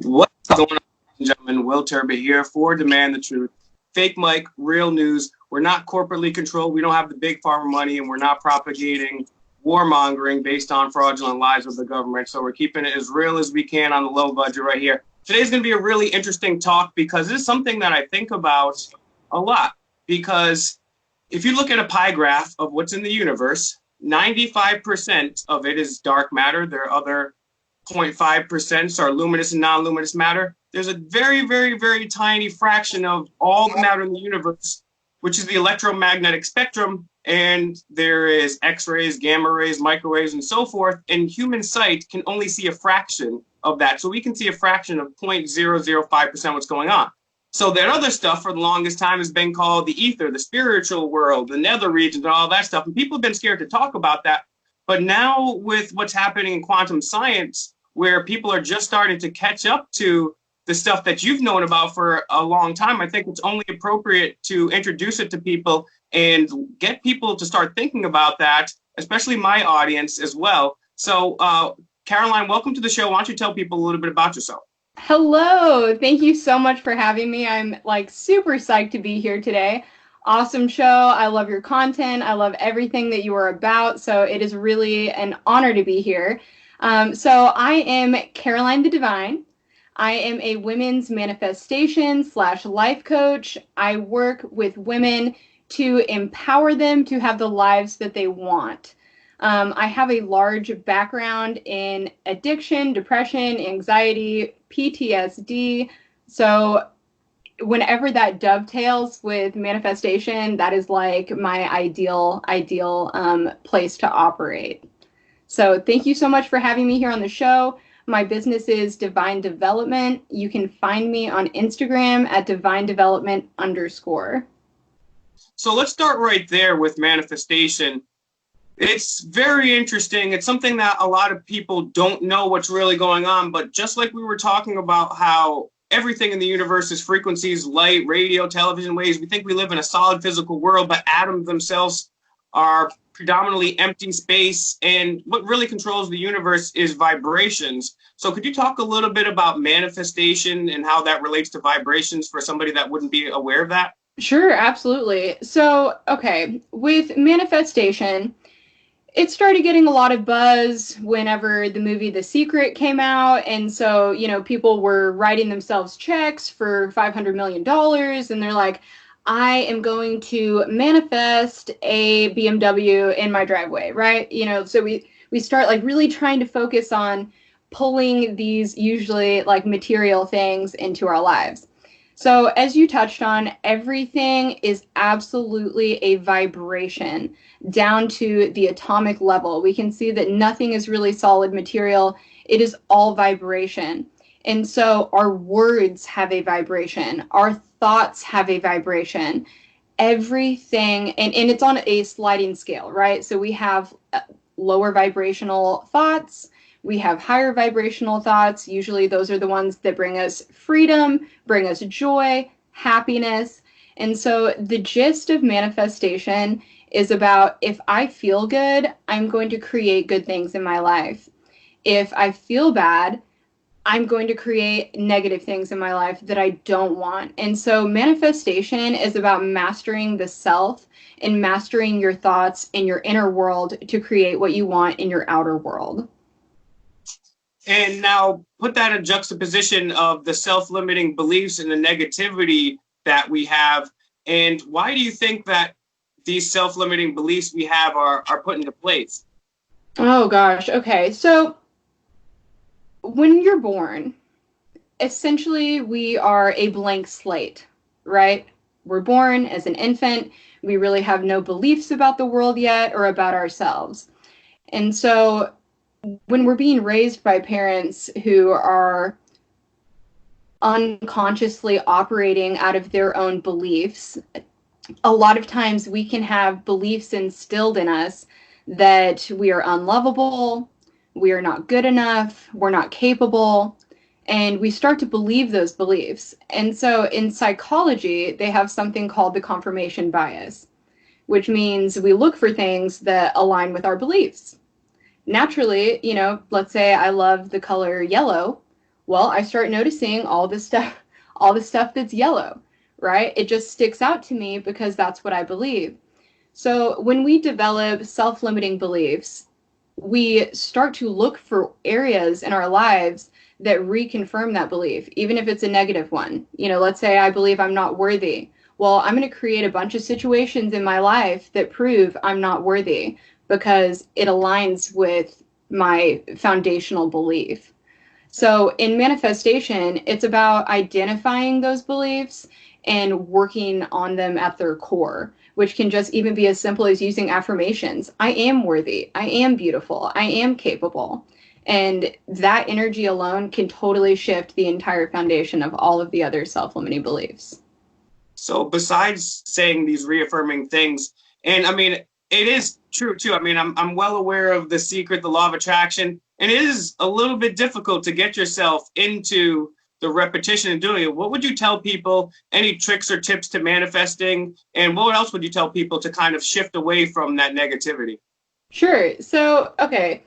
What's going on, ladies and gentlemen? Will Turbot here for Demand the Truth. Fake Mike, real news. We're not corporately controlled. We don't have the big pharma money, and we're not propagating warmongering based on fraudulent lies of the government. So we're keeping it as real as we can on the low budget right here. Today's going to be a really interesting talk because this is something that I think about a lot. Because if you look at a pie graph of what's in the universe, 95% of it is dark matter. There are other 0.5% are luminous and non-luminous matter. There's a very, very, very tiny fraction of all the matter in the universe, which is the electromagnetic spectrum. And there is X-rays, gamma rays, microwaves, and so forth. And human sight can only see a fraction of that. So we can see a fraction of 0.005% what's going on. So that other stuff for the longest time has been called the ether, the spiritual world, the nether regions, and all that stuff. And people have been scared to talk about that. But now with what's happening in quantum science, where people are just starting to catch up to the stuff that you've known about for a long time, I think it's only appropriate to introduce it to people and get people to start thinking about that, especially my audience as well. So, Caroline, welcome to the show. Why don't you tell people a little bit about yourself? Hello, thank you so much for having me. I'm super psyched to be here today. Awesome show. I love your content. I love everything that you are about. So it is really an honor to be here. So I am Caroline the Divine. I am a women's manifestation / life coach. I work with women to empower them to have the lives that they want. I have a large background in addiction, depression, anxiety, PTSD. So whenever that dovetails with manifestation, that is like my ideal place to operate. So thank you so much for having me here on the show. My business is Divine Development. You can find me on Instagram at divinedevelopment_. So let's start right there with manifestation. It's very interesting. It's something that a lot of people don't know what's really going on. But just like we were talking about how everything in the universe is frequencies, light, radio, television waves, we think we live in a solid physical world, but atoms themselves are predominantly empty space. And what really controls the universe is vibrations. So could you talk a little bit about manifestation and how that relates to vibrations for somebody that wouldn't be aware of that? Sure, absolutely. So, okay, with manifestation, it started getting a lot of buzz whenever the movie The Secret came out. And so, people were writing themselves checks for $500 million. And they're like, I am going to manifest a BMW in my driveway, right? So we start really trying to focus on pulling these usually material things into our lives. So as you touched on, everything is absolutely a vibration down to the atomic level. We can see that nothing is really solid material. It is all vibration. And so our words have a vibration. Our thoughts have a vibration. Everything, and it's on a sliding scale, right? So we have lower vibrational thoughts. We have higher vibrational thoughts. Usually those are the ones that bring us freedom, bring us joy, happiness. And so the gist of manifestation is about, if I feel good, I'm going to create good things in my life. If I feel bad, I'm going to create negative things in my life that I don't want. And so manifestation is about mastering the self and mastering your thoughts in your inner world to create what you want in your outer world. And now put that in juxtaposition of the self-limiting beliefs and the negativity that we have. And why do you think that these self-limiting beliefs we have are put into place? Oh gosh, okay. So when you're born, essentially we are a blank slate, right? We're born as an infant. We really have no beliefs about the world yet or about ourselves. And so when we're being raised by parents who are unconsciously operating out of their own beliefs, a lot of times we can have beliefs instilled in us that we are unlovable, we are not good enough, we're not capable, and we start to believe those beliefs. And so in psychology, they have something called the confirmation bias, which means we look for things that align with our beliefs. Naturally, let's say I love the color yellow. Well, I start noticing all the stuff that's yellow, right? It just sticks out to me because that's what I believe. So when we develop self-limiting beliefs, we start to look for areas in our lives that reconfirm that belief, even if it's a negative one. You know, let's say I believe I'm not worthy. Well, I'm going to create a bunch of situations in my life that prove I'm not worthy because it aligns with my foundational belief. So in manifestation, it's about identifying those beliefs and working on them at their core, which can just even be as simple as using affirmations. I am worthy. I am beautiful. I am capable. And that energy alone can totally shift the entire foundation of all of the other self-limiting beliefs. So besides saying these reaffirming things, and I mean, it is true too. I mean, I'm well aware of the secret, the law of attraction, and it is a little bit difficult to get yourself into the repetition and doing it. What would you tell people? Any tricks or tips to manifesting? And what else would you tell people to kind of shift away from that negativity? Sure. So, okay.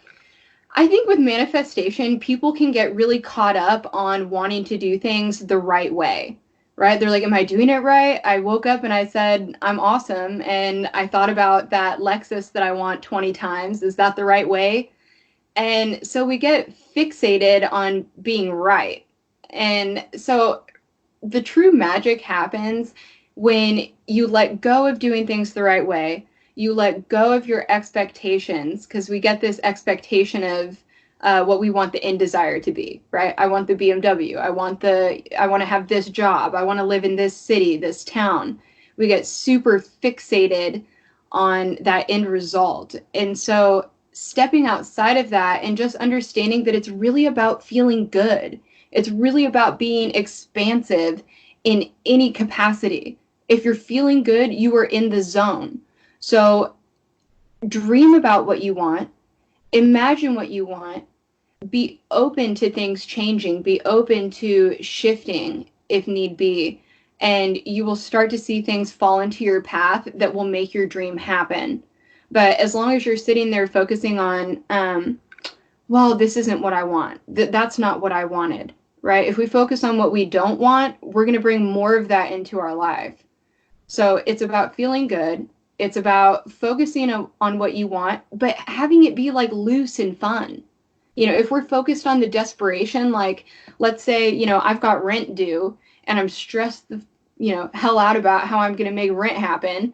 I think with manifestation, people can get really caught up on wanting to do things the right way, right? They're like, am I doing it right? I woke up and I said, I'm awesome. And I thought about that Lexus that I want 20 times. Is that the right way? And so we get fixated on being right. And so the true magic happens when you let go of doing things the right way. You let go of your expectations because we get this expectation of what we want the end desire to be, right? I want the BMW. I want to have this job. I want to live in this city, this town. We get super fixated on that end result. And so stepping outside of that and just understanding that it's really about feeling good. It's really about being expansive in any capacity. If you're feeling good, you are in the zone. So dream about what you want, imagine what you want, be open to things changing, be open to shifting if need be, and you will start to see things fall into your path that will make your dream happen. But as long as you're sitting there focusing on, well, this isn't what I want, that's not what I wanted, right? If we focus on what we don't want, we're going to bring more of that into our life. So it's about feeling good. It's about focusing on what you want, but having it be like loose and fun. You know, if we're focused on the desperation, like let's say, you know, I've got rent due and I'm stressed the, you know, hell out about how I'm going to make rent happen.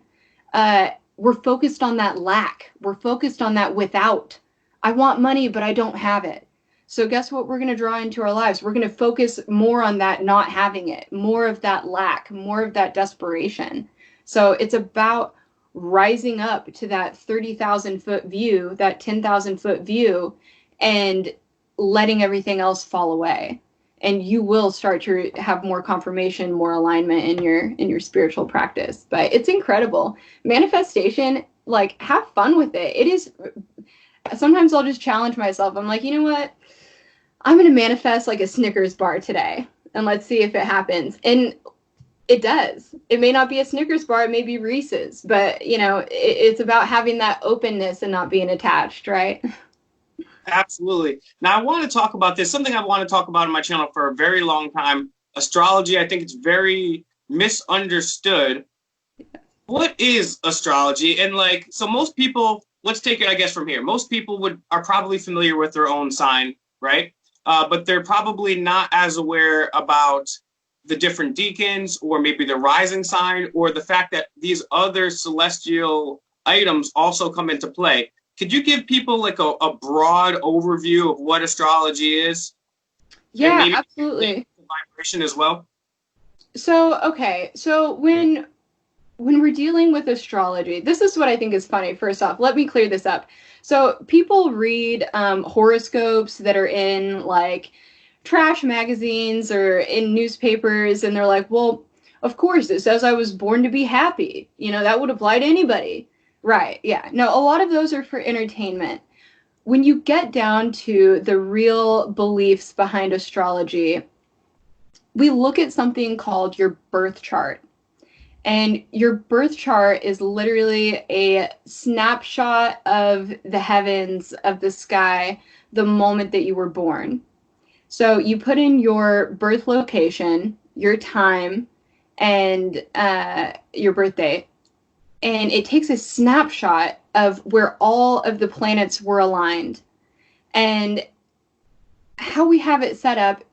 We're focused on that lack. We're focused on that without. I want money, but I don't have it. So guess what we're going to draw into our lives? We're going to focus more on that not having it, more of that lack, more of that desperation. So it's about rising up to that 30,000 foot view, that 10,000 foot view, and letting everything else fall away. And you will start to have more confirmation, more alignment in your spiritual practice. But it's incredible. Manifestation, like have fun with it. It is sometimes I'll just challenge myself. I'm like, you know what? I'm going to manifest like a Snickers bar today and let's see if it happens. And it does. It may not be a Snickers bar, it may be Reese's, but you know, it's about having that openness and not being attached, right? Absolutely. Now, I want to talk about this, something I want to talk about on my channel for a very long time. Astrology, I think it's very misunderstood. What is astrology? And like, so most people, let's take it, I guess, from here. Most people are probably familiar with their own sign, right? But they're probably not as aware about the different decans or maybe the rising sign or the fact that these other celestial items also come into play. Could you give people like a broad overview of what astrology is and Yeah, maybe absolutely. vibration as well? So, okay. So when we're dealing with astrology, this is what I think is funny. First off, let me clear this up. So people read horoscopes that are in like trash magazines or in newspapers, and they're like, well, of course, it says I was born to be happy. You know, that would apply to anybody. Right. Yeah. No, a lot of those are for entertainment. When you get down to the real beliefs behind astrology, we look at something called your birth chart. And your birth chart is literally a snapshot of the heavens, of the sky, the moment that you were born. So you put in your birth location, your time, and your birthday, and it takes a snapshot of where all of the planets were aligned. And how we have it set up,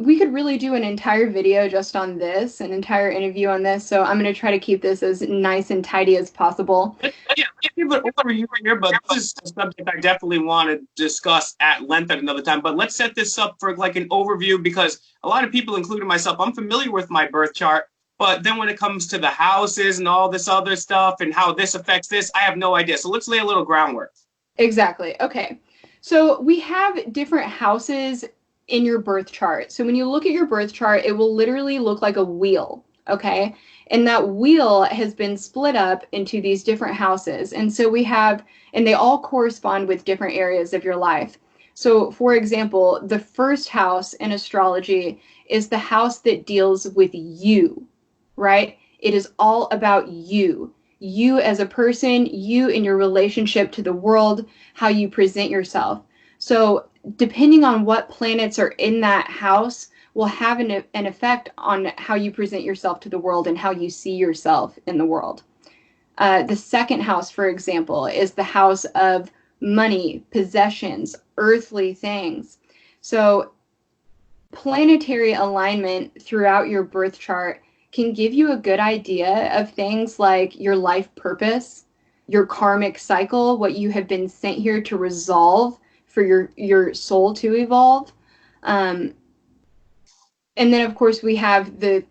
we could really do an entire video just on this, an entire interview on this. So I'm going to try to keep this as nice and tidy as possible. Yeah, give an overview here, but this is a subject I definitely want to discuss at length at another time. But let's set this up for like an overview, because a lot of people, including myself, I'm familiar with my birth chart, but then when it comes to the houses and all this other stuff and how this affects this, I have no idea. So let's lay a little groundwork. Exactly. Okay. So we have different houses in your birth chart. So when you look at your birth chart, it will literally look like a wheel. Okay. And that wheel has been split up into these different houses. And so we have, and they all correspond with different areas of your life. So, for example, the first house in astrology is the house that deals with you, right? It is all about you as a person, you in your relationship to the world, how you present yourself. So depending on what planets are in that house will have an effect on how you present yourself to the world and how you see yourself in the world. The second house, for example, is the house of money, possessions, earthly things. So planetary alignment throughout your birth chart can give you a good idea of things like your life purpose, your karmic cycle, what you have been sent here to resolve for your soul to evolve. And then, of course, we have the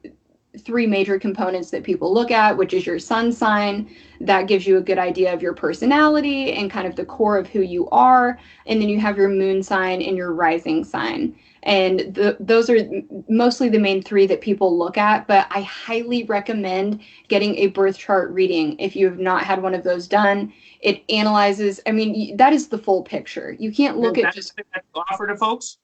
three major components that people look at, which is your sun sign. That gives you a good idea of your personality and kind of the core of who you are. And then you have your moon sign and your rising sign. And those are mostly the main three that people look at, but I highly recommend getting a birth chart reading if you have not had one of those done. It analyzes, I mean, that is the full picture. You can't look at just... Offer to folks?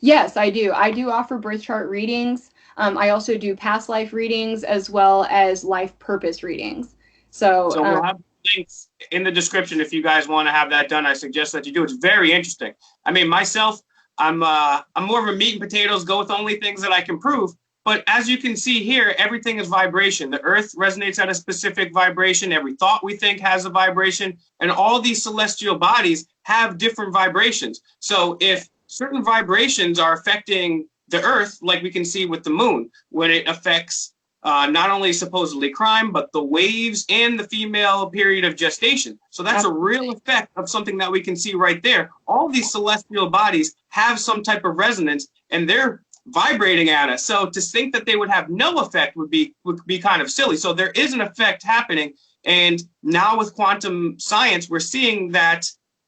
Yes, I do. I do offer birth chart readings. I also do past life readings as well as life purpose readings. So we'll have links in the description if you guys want to have that done. I suggest that you do. It's very interesting. I mean, myself, I'm more of a meat and potatoes, go with only things that I can prove. But as you can see here, everything is vibration. The earth resonates at a specific vibration. Every thought we think has a vibration. And all these celestial bodies have different vibrations. So if certain vibrations are affecting the earth, like we can see with the moon, when it affects not only supposedly crime, but the waves and the female period of gestation. So that's a real effect of something that we can see right there. All these celestial bodies have some type of resonance and they're vibrating at us. So to think that they would have no effect would be kind of silly. So there is an effect happening. And now with quantum science, we're seeing that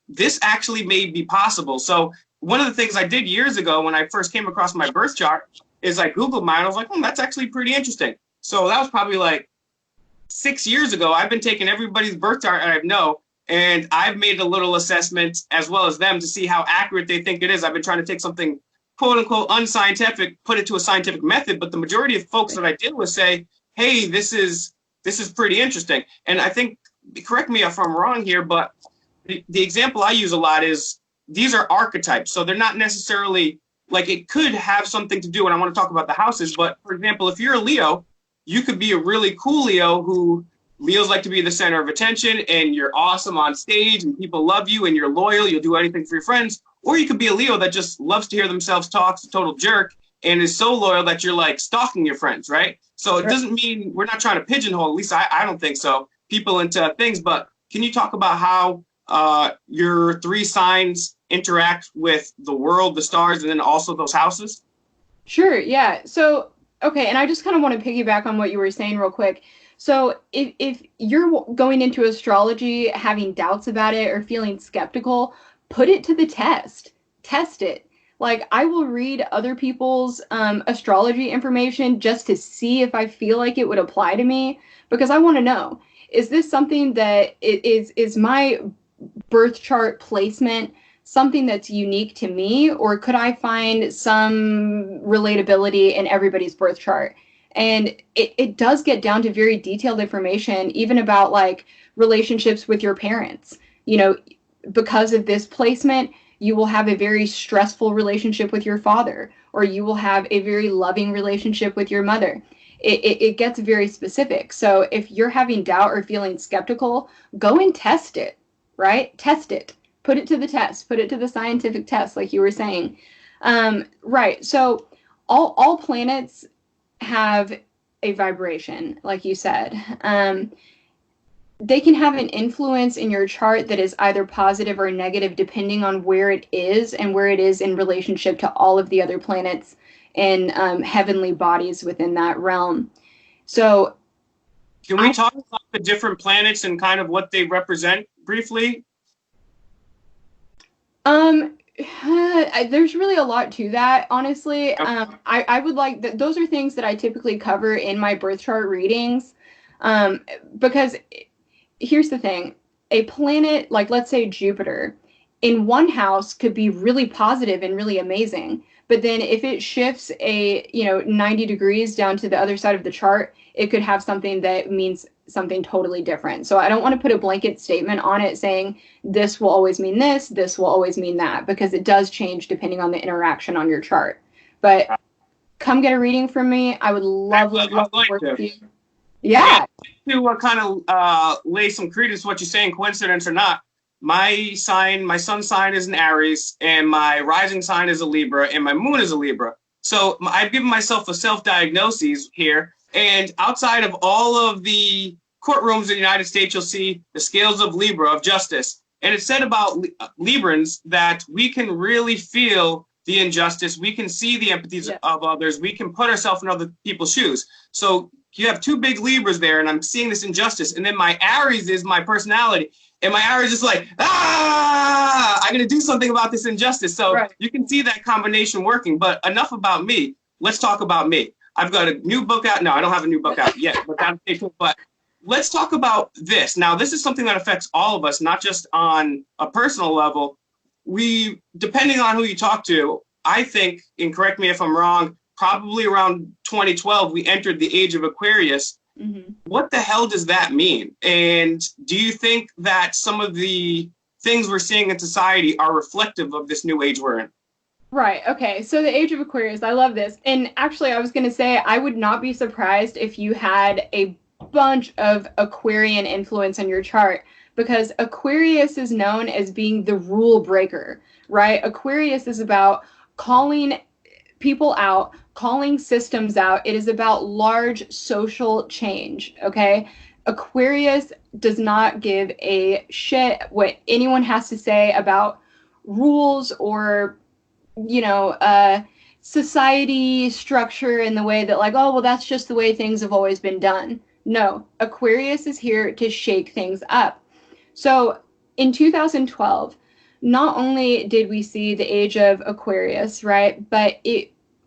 this actually may be possible. So one of the things I did years ago when I first came across my birth chart is I Googled mine. I was like, that's actually pretty interesting. So that was probably like 6 years ago. I've been taking everybody's birth chart I know, and I've made a little assessment as well as them to see how accurate they think it is. I've been trying to take something quote unquote unscientific, put it to a scientific method. But the majority of folks that I deal with say, hey, this is pretty interesting. And I think, correct me if I'm wrong here, but the example I use a lot is these are archetypes. So they're not necessarily like, it could have something to do, and I want to talk about the houses, but for example, if you're a Leo, you could be a really cool Leo who Leos like to be the center of attention and you're awesome on stage and people love you and you're loyal, you'll do anything for your friends. Or you could be a Leo that just loves to hear themselves talk, a total jerk, and is so loyal that you're like stalking your friends, right? So it doesn't mean we're not trying to pigeonhole, at least I don't think so, people into things. But can you talk about how your three signs interact with the world, the stars, and then also those houses? Sure, yeah. So, okay, and I just kind of want to piggyback on what you were saying real quick. So if you're going into astrology having doubts about it or feeling skeptical, put it to the test. Test it. Like, I will read other people's astrology information just to see if I feel like it would apply to me, because I want to know, is this something that is my birth chart placement something that's unique to me, or could I find some relatability in everybody's birth chart? And it does get down to very detailed information, even about like relationships with your parents. You know, because of this placement, you will have a very stressful relationship with your father, or you will have a very loving relationship with your mother. It gets very specific. So if you're having doubt or feeling skeptical, go and test it, right? Test it. Put it to the test. Put it to the scientific test, like you were saying. Right. So all planets have a vibration, like you said. They can have an influence in your chart that is either positive or negative depending on where it is and where it is in relationship to all of the other planets and heavenly bodies within that realm. So can we talk about the different planets and kind of what they represent briefly? There's really a lot to that, honestly. Okay. I would like that. Those are things that I typically cover in my birth chart readings, because here's the thing: a planet, like let's say Jupiter, in one house could be really positive and really amazing, but then if it shifts 90 degrees down to the other side of the chart, it could have something that means something totally different. So I don't want to put a blanket statement on it saying this will always mean this will always mean that, because it does change depending on the interaction on your chart. But come get a reading from me. I would love to work with you. Yeah. To kind of lay some credence to what you're saying, coincidence or not, my sun's sign is an Aries, and my rising sign is a Libra, and my moon is a Libra. So I've given myself a self-diagnosis here. And outside of all of the courtrooms in the United States, you'll see the scales of Libra, of justice. And it's said about Librans that we can really feel the injustice. We can see the empathies of others. We can put ourselves in other people's shoes. So you have two big Libras there, and I'm seeing this injustice. And then my Aries is my personality. And my Aries is like, I'm going to do something about this injustice. So you can see that combination working. But enough about me. Let's talk about me. I've got a new book out. No, I don't have a new book out yet, but let's talk about this. Now, this is something that affects all of us, not just on a personal level. Depending on who you talk to, I think, and correct me if I'm wrong, probably around 2012, we entered the age of Aquarius. Mm-hmm. What the hell does that mean? And do you think that some of the things we're seeing in society are reflective of this new age we're in? Right. Okay. So the age of Aquarius, I love this. And actually, I was going to say, I would not be surprised if you had a bunch of Aquarian influence in your chart, because Aquarius is known as being the rule breaker, right? Aquarius is about calling people out, calling systems out. It is about large social change. Okay. Aquarius does not give a shit what anyone has to say about rules or society structure in the way that like, oh, well, that's just the way things have always been done. No, Aquarius is here to shake things up. So in 2012, not only did we see the age of Aquarius, right, but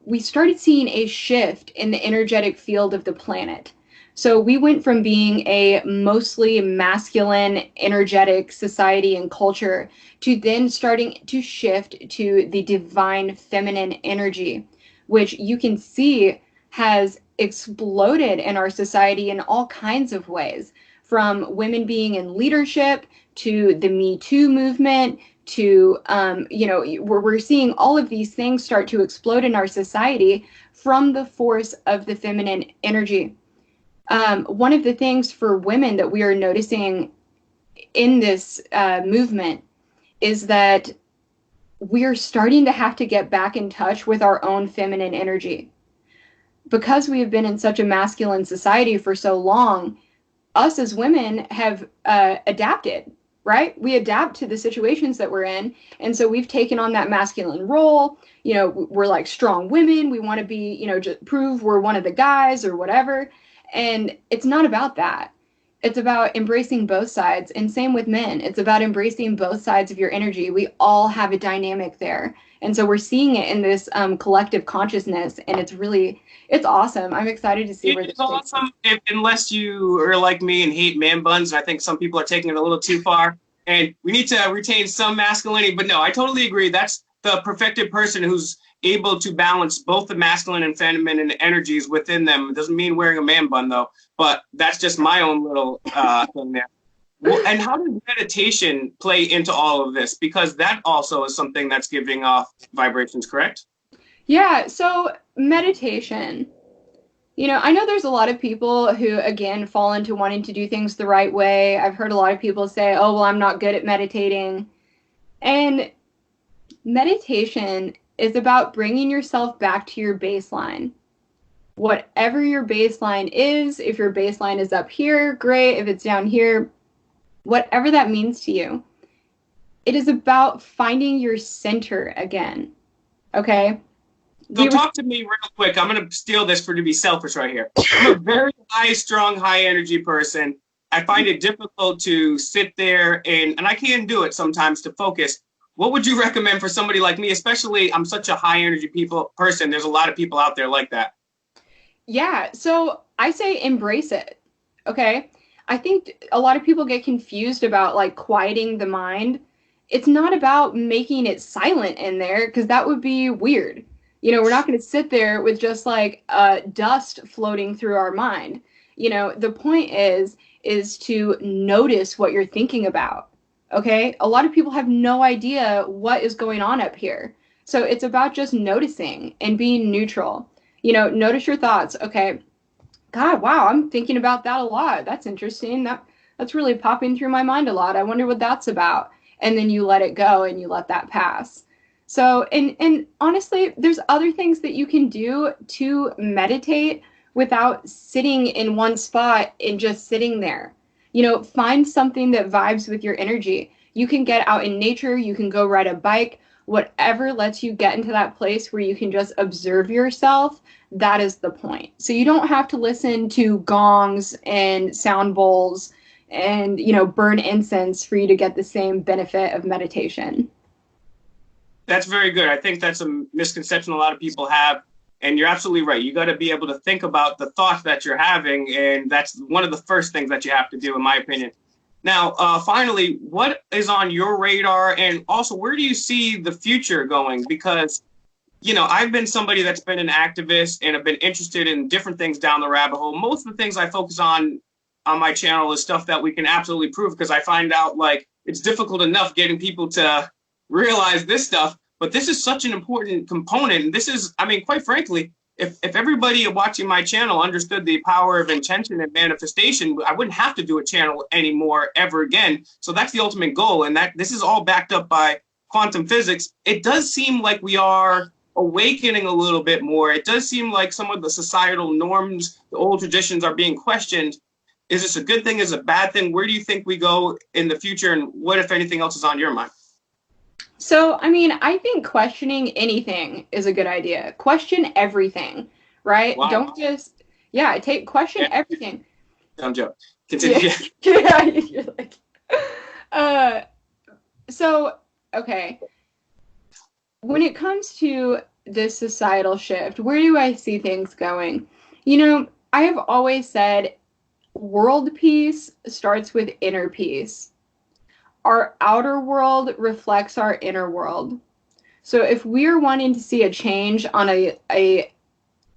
we started seeing a shift in the energetic field of the planet. So we went from being a mostly masculine, energetic society and culture to then starting to shift to the divine feminine energy, which you can see has exploded in our society in all kinds of ways, from women being in leadership to the Me Too movement to, we're seeing all of these things start to explode in our society from the force of the feminine energy. One of the things for women that we are noticing in this movement is that we are starting to have to get back in touch with our own feminine energy. Because we have been in such a masculine society for so long, us as women have adapted, right? We adapt to the situations that we're in. And so we've taken on that masculine role. We're like strong women. We want to be, just prove we're one of the guys or whatever. And it's not about that. It's about embracing both sides. And same with men. It's about embracing both sides of your energy. We all have a dynamic there. And so we're seeing it in this collective consciousness. And it's awesome. I'm excited to see where this takes us. It's awesome unless you are like me and hate man buns. I think some people are taking it a little too far. And we need to retain some masculinity. But no, I totally agree. That's the perfected person who's able to balance both the masculine and feminine energies within them. It doesn't mean wearing a man bun, though. But that's just my own little thing there. Well, and how does meditation play into all of this? Because that also is something that's giving off vibrations, correct? Yeah, so meditation. I know there's a lot of people who, again, fall into wanting to do things the right way. I've heard a lot of people say, oh, well, I'm not good at meditating. And meditation is about bringing yourself back to your baseline. Whatever your baseline is, if your baseline is up here, great. If it's down here, whatever that means to you, it is about finding your center again. Okay? So talk to me real quick. I'm going to steal this to be selfish right here. I'm a very high, strong, high energy person. I find it difficult to sit there and I can't do it sometimes to focus. What would you recommend for somebody like me? Especially, I'm such a high energy person. There's a lot of people out there like that. Yeah, so I say embrace it. Okay? I think a lot of people get confused about like quieting the mind. It's not about making it silent in there because that would be weird. We're not going to sit there with just like dust floating through our mind. The point is to notice what you're thinking about. Okay? A lot of people have no idea what is going on up here. So it's about just noticing and being neutral. Notice your thoughts. Okay, God, wow, I'm thinking about that a lot. That's interesting. That's really popping through my mind a lot. I wonder what that's about. And then you let it go and you let that pass. So, and honestly, there's other things that you can do to meditate without sitting in one spot and just sitting there. Find something that vibes with your energy. You can get out in nature, you can go ride a bike, whatever lets you get into that place where you can just observe yourself. That is the point. So you don't have to listen to gongs and sound bowls and, burn incense for you to get the same benefit of meditation. That's very good. I think that's a misconception a lot of people have. And you're absolutely right. You got to be able to think about the thoughts that you're having. And that's one of the first things that you have to do, in my opinion. Now, finally, what is on your radar? And also, where do you see the future going? Because, I've been somebody that's been an activist and have been interested in different things down the rabbit hole. Most of the things I focus on my channel is stuff that we can absolutely prove, because I find out like it's difficult enough getting people to realize this stuff. But this is such an important component. And this is, quite frankly, if everybody watching my channel understood the power of intention and manifestation, I wouldn't have to do a channel anymore ever again. So that's the ultimate goal. And that this is all backed up by quantum physics. It does seem like we are awakening a little bit more. It does seem like some of the societal norms, the old traditions are being questioned. Is this a good thing? Is it a bad thing? Where do you think we go in the future? And what, if anything else, is on your mind? So, I think questioning anything is a good idea. Question everything, right? Wow. Don't just, question everything. I'm joking. Continue. Yeah, you're like, so, okay. When it comes to this societal shift, where do I see things going? I have always said world peace starts with inner peace. Our outer world reflects our inner world. So if we're wanting to see a change on a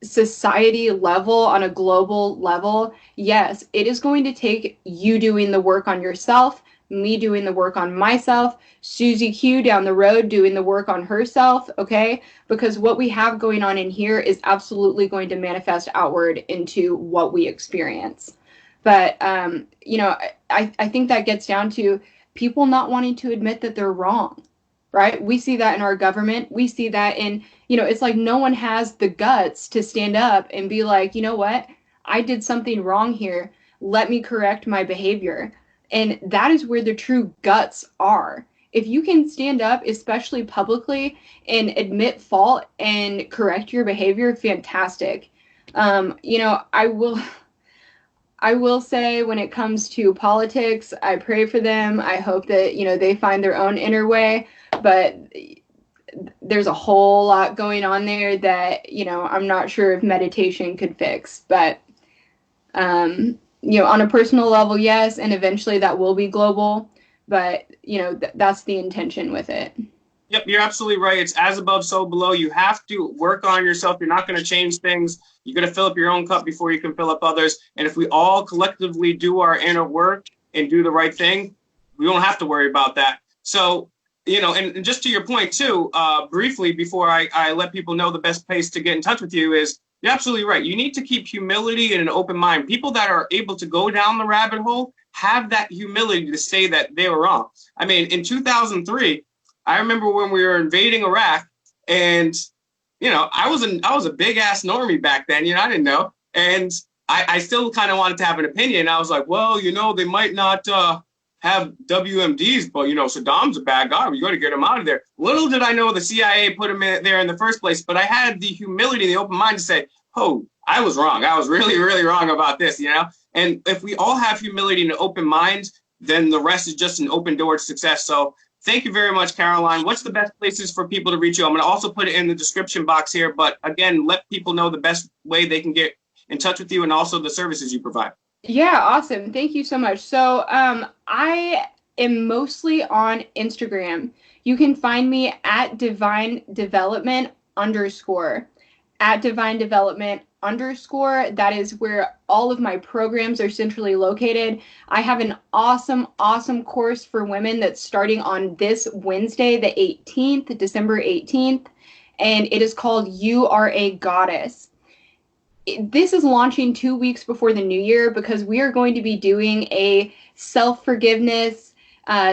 society level, on a global level, yes, it is going to take you doing the work on yourself, me doing the work on myself, Susie Q down the road doing the work on herself, okay? Because what we have going on in here is absolutely going to manifest outward into what we experience. But, I think that gets down to people not wanting to admit that they're wrong, right? We see that in our government. We see that in, it's like no one has the guts to stand up and be like, you know what? I did something wrong here. Let me correct my behavior. And that is where the true guts are. If you can stand up, especially publicly, and admit fault and correct your behavior, fantastic. I will say when it comes to politics, I pray for them. I hope that, they find their own inner way. But there's a whole lot going on there that, I'm not sure if meditation could fix. But, on a personal level, yes. And eventually that will be global. But, that's the intention with it. Yep, you're absolutely right. It's as above, so below. You have to work on yourself. You're not going to change things. You're going to fill up your own cup before you can fill up others. And if we all collectively do our inner work, and do the right thing, we don't have to worry about that. So, and just to your point too, briefly before I let people know the best place to get in touch with you is, you're absolutely right. You need to keep humility and an open mind. People that are able to go down the rabbit hole have that humility to say that they were wrong. I mean, in 2003, I remember when we were invading Iraq, and I was a big ass normie back then. I didn't know, and I still kind of wanted to have an opinion. I was like, well, they might not have WMDs, but Saddam's a bad guy. We got to get him out of there. Little did I know the CIA put him there in the first place, but I had the humility and the open mind to say, oh, I was wrong. I was really, really wrong about this, And if we all have humility and an open mind, then the rest is just an open door to success. So thank you very much, Caroline. What's the best places for people to reach you? I'm going to also put it in the description box here, but again, let people know the best way they can get in touch with you and also the services you provide. Yeah, awesome. Thank you so much. So, I am mostly on Instagram. You can find me at Divine Development _. At Divine Development _. That is where all of my programs are centrally located. I have an awesome, awesome course for women that's starting on this Wednesday, the 18th, December 18th, and it is called You Are a Goddess. This is launching 2 weeks before the new year because we are going to be doing a self-forgiveness,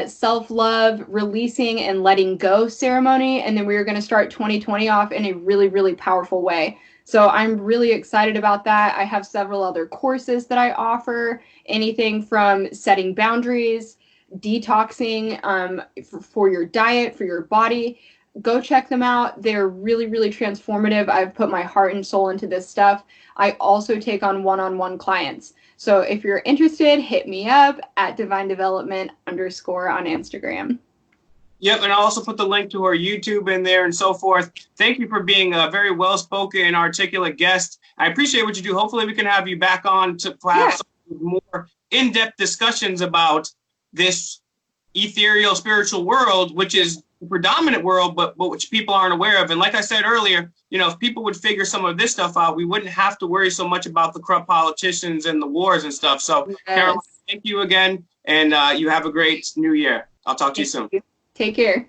self-love, releasing and letting go ceremony. And then we are going to start 2020 off in a really, really powerful way. So I'm really excited about that. I have several other courses that I offer, anything from setting boundaries, detoxing for your diet, for your body. Go check them out. They're really, really transformative. I've put my heart and soul into this stuff. I also take on one-on-one clients. So if you're interested, hit me up at Divine Development _ on Instagram. Yep, and I'll also put the link to her YouTube in there and so forth. Thank you for being a very well-spoken and articulate guest. I appreciate what you do. Hopefully we can have you back on to have some more in-depth discussions about this ethereal spiritual world, which is the predominant world, but which people aren't aware of. And like I said earlier, if people would figure some of this stuff out, we wouldn't have to worry so much about the corrupt politicians and the wars and stuff. So, yes. Caroline, thank you again, and you have a great new year. I'll talk to you soon. Take care.